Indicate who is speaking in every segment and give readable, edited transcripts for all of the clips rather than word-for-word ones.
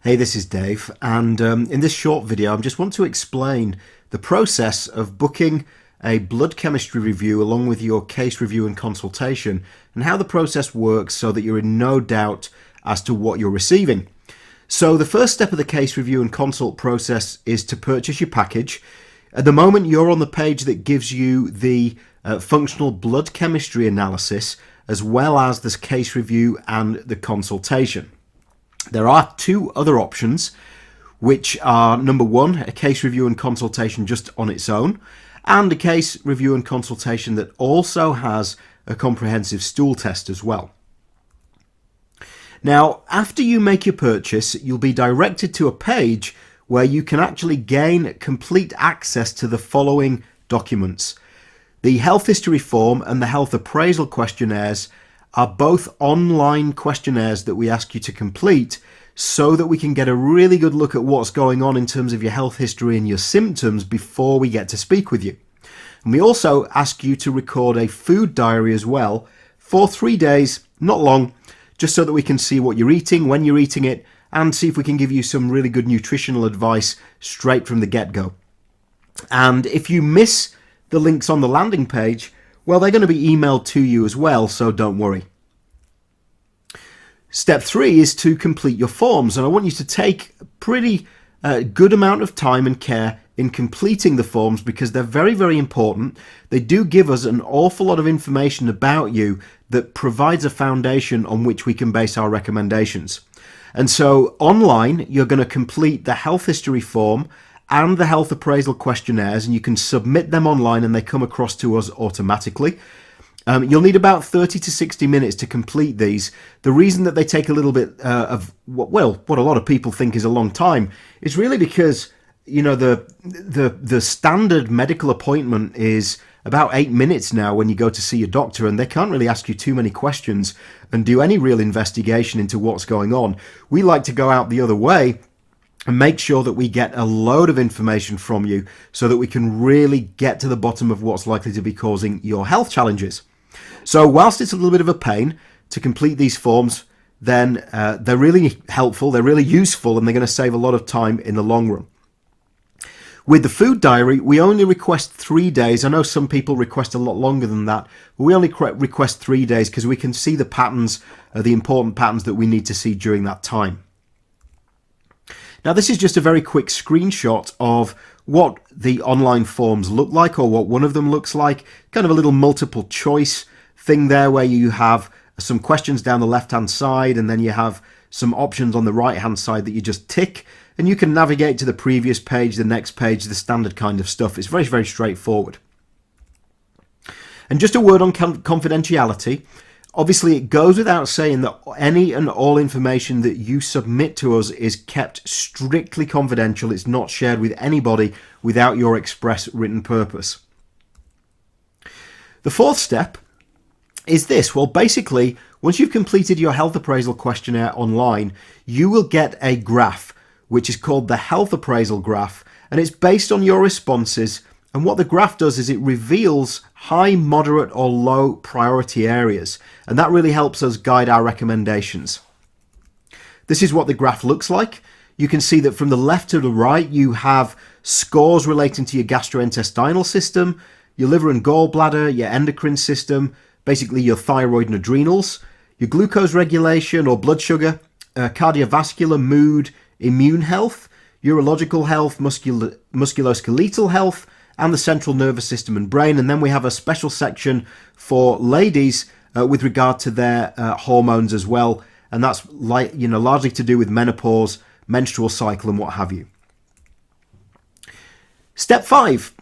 Speaker 1: Hey, this is Dave, and in this short video I just want to explain the process of booking a blood chemistry review along with your case review and consultation, and how the process works so that you're in no doubt as to what you're receiving. So the first step of the case review and consult process is to purchase your package. At the moment you're on the page that gives you the functional blood chemistry analysis as well as this case review and the consultation. There are two other options, which are number one, a case review and consultation just on its own, and a case review and consultation that also has a comprehensive stool test as well. Now, after you make your purchase, you'll be directed to a page where you can actually gain complete access to the following documents. The health history form and the health appraisal questionnaires are both online questionnaires that we ask you to complete so that we can get a really good look at what's going on in terms of your health history and your symptoms before we get to speak with you. And we also ask you to record a food diary as well for 3 days, not long, just so that we can see what you're eating, when you're eating it, and see if we can give you some really good nutritional advice straight from the get-go. And if you miss the links on the landing page, well, they're going to be emailed to you as well, so don't worry. Step 3 is to complete your forms, and I want you to take a pretty good amount of time and care in completing the forms because they're very, very important. They do give us an awful lot of information about you that provides a foundation on which we can base our recommendations. And so online, you're going to complete the health history form and the health appraisal questionnaires, and you can submit them online and they come across to us automatically. You'll need about 30 to 60 minutes to complete these. The reason that they take a little bit of what a lot of people think is a long time is really because, you know, the standard medical appointment is about 8 minutes now when you go to see your doctor, and they can't really ask you too many questions and do any real investigation into what's going on. We like to go out the other way and make sure that we get a load of information from you so that we can really get to the bottom of what's likely to be causing your health challenges. So whilst it's a little bit of a pain to complete these forms, then they're really helpful, they're really useful, and they're going to save a lot of time in the long run. With the food diary, we only request 3 days. I know some people request a lot longer than that, but we only request 3 days because we can see the patterns, the important patterns that we need to see during that time. Now, this is just a very quick screenshot of what the online forms look like, or what one of them looks like. Kind of a little multiple choice thing there where you have some questions down the left-hand side, and then you have some options on the right-hand side that you just tick, and you can navigate to the previous page, the next page, the standard kind of stuff. It's very, very straightforward. And just a word on confidentiality. Obviously, it goes without saying that any and all information that you submit to us is kept strictly confidential. It's not shared with anybody without your express written purpose. The fourth step is this. Well, basically, once you've completed your health appraisal questionnaire online, you will get a graph, which is called the health appraisal graph, and it's based on your responses. And what the graph does is it reveals high, moderate, or low priority areas. And that really helps us guide our recommendations. This is what the graph looks like. You can see that from the left to the right, you have scores relating to your gastrointestinal system, your liver and gallbladder, your endocrine system, basically your thyroid and adrenals, your glucose regulation or blood sugar, cardiovascular, mood, immune health, urological health, musculoskeletal health, and the central nervous system and brain. And then we have a special section for ladies with regard to their hormones as well, and that's largely to do with menopause, menstrual cycle, and what have you. Step 5.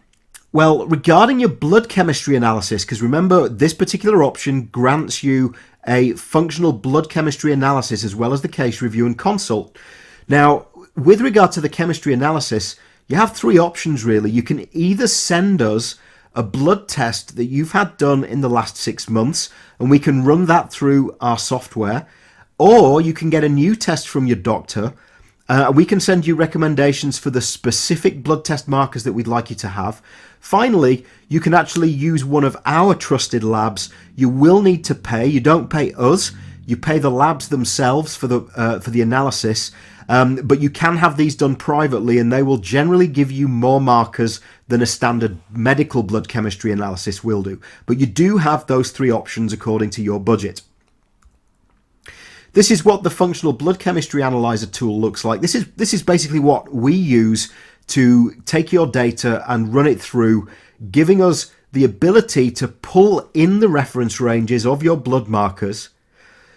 Speaker 1: Well, regarding your blood chemistry analysis, because remember, this particular option grants you a functional blood chemistry analysis as well as the case review and consult. Now, with regard to the chemistry analysis, you have 3 options really. You can either send us a blood test that you've had done in the last 6 months, and we can run that through our software, or you can get a new test from your doctor. We can send you recommendations for the specific blood test markers that we'd like you to have. Finally, you can actually use one of our trusted labs. You will need to pay. You don't pay us. You pay the labs themselves for the analysis, but you can have these done privately, and they will generally give you more markers than a standard medical blood chemistry analysis will do. But you do have those three options according to your budget. This is what the functional blood chemistry analyzer tool looks like. This is basically what we use to take your data and run it through, giving us the ability to pull in the reference ranges of your blood markers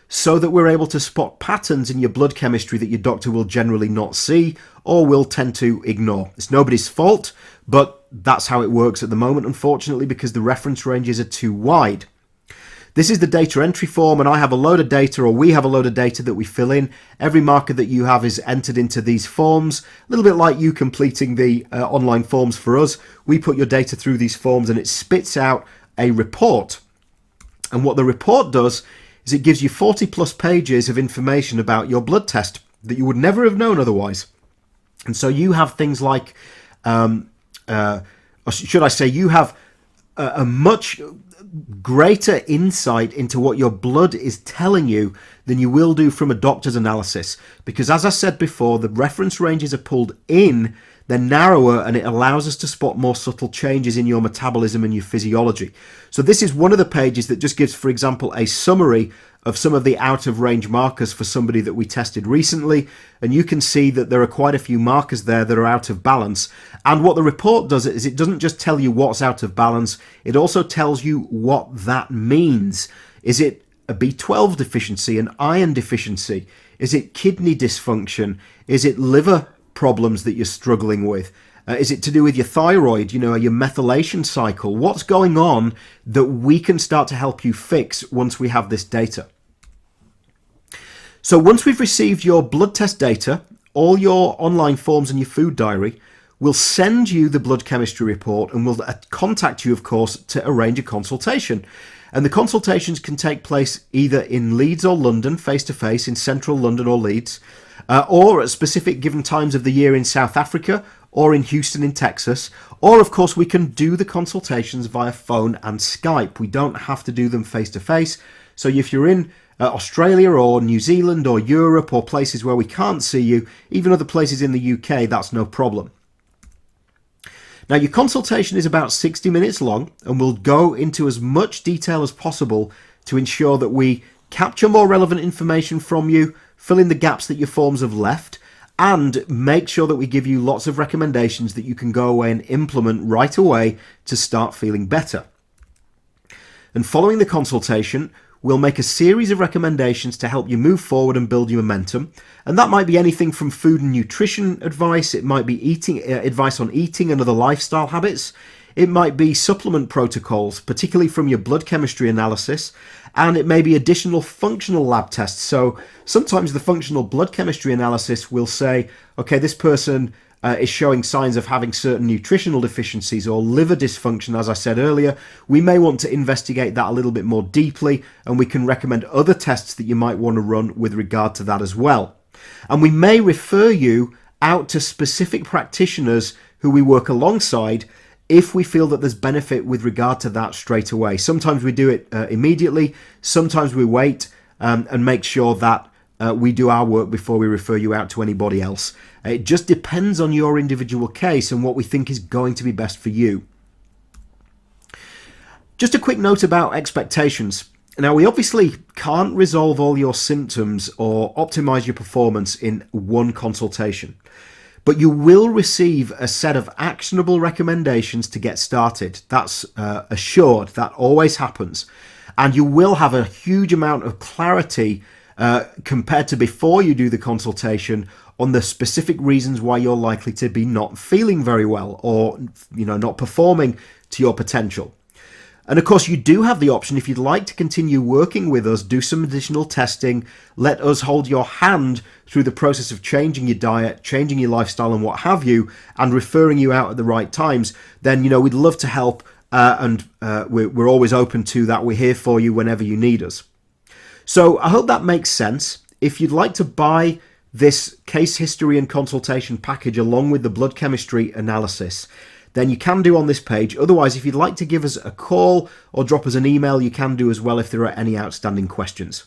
Speaker 1: so that we're able to spot patterns in your blood chemistry that your doctor will generally not see or will tend to ignore. It's nobody's fault, but that's how it works at the moment, unfortunately, because the reference ranges are too wide. This is the data entry form, and I have a load of data, or we have a load of data that we fill in. Every marker that you have is entered into these forms, a little bit like you completing the online forms for us. We put your data through these forms and it spits out a report. And what the report does is it gives you 40 plus pages of information about your blood test that you would never have known otherwise. And so you have things like, or should I say, you have a much greater insight into what your blood is telling you than you will do from a doctor's analysis. Because as I said before, the reference ranges are pulled in, they're narrower, and it allows us to spot more subtle changes in your metabolism and your physiology. So this is one of the pages that just gives, for example, a summary of some of the out of range markers for somebody that we tested recently, and you can see that there are quite a few markers there that are out of balance. And what the report does is it doesn't just tell you what's out of balance, it also tells you what that means. Is it a B12 deficiency, an iron deficiency? Is it kidney dysfunction? Is it liver problems that you're struggling with? Is it to do with your thyroid, your methylation cycle? What's going on that we can start to help you fix once we have this data? So once we've received your blood test data, all your online forms and your food diary, we'll send you the blood chemistry report, and we'll contact you, of course, to arrange a consultation. And the consultations can take place either in Leeds or London, face-to-face in central London or Leeds, or at specific given times of the year in South Africa, or in Houston in Texas, or of course we can do the consultations via phone and Skype. We don't have to do them face-to-face. So if you're in Australia or New Zealand or Europe or places where we can't see you, even other places in the UK, that's no problem. Now your consultation is about 60 minutes long, and we'll go into as much detail as possible to ensure that we capture more relevant information from you, fill in the gaps that your forms have left, and make sure that we give you lots of recommendations that you can go away and implement right away to start feeling better. And following the consultation, we'll make a series of recommendations to help you move forward and build your momentum. And that might be anything from food and nutrition advice, it might be eating advice on eating and other lifestyle habits, it might be supplement protocols, particularly from your blood chemistry analysis, and it may be additional functional lab tests. So sometimes the functional blood chemistry analysis will say, okay, this person is showing signs of having certain nutritional deficiencies or liver dysfunction, as I said earlier. We may want to investigate that a little bit more deeply, and we can recommend other tests that you might want to run with regard to that as well. And we may refer you out to specific practitioners who we work alongside if we feel that there's benefit with regard to that straight away. Sometimes we do it immediately, sometimes we wait and make sure that we do our work before we refer you out to anybody else. It just depends on your individual case and what we think is going to be best for you. Just a quick note about expectations. Now, we obviously can't resolve all your symptoms or optimize your performance in one consultation, but you will receive a set of actionable recommendations to get started. That's assured. That always happens. And you will have a huge amount of clarity compared to before you do the consultation on the specific reasons why you're likely to be not feeling very well or not performing to your potential. And of course, you do have the option, if you'd like to continue working with us, do some additional testing, let us hold your hand through the process of changing your diet, changing your lifestyle and what have you, and referring you out at the right times, then, we'd love to help, and we're always open to that. We're here for you whenever you need us. So I hope that makes sense. If you'd like to buy this case history and consultation package along with the blood chemistry analysis, then you can do on this page. Otherwise, if you'd like to give us a call or drop us an email, you can do as well if there are any outstanding questions.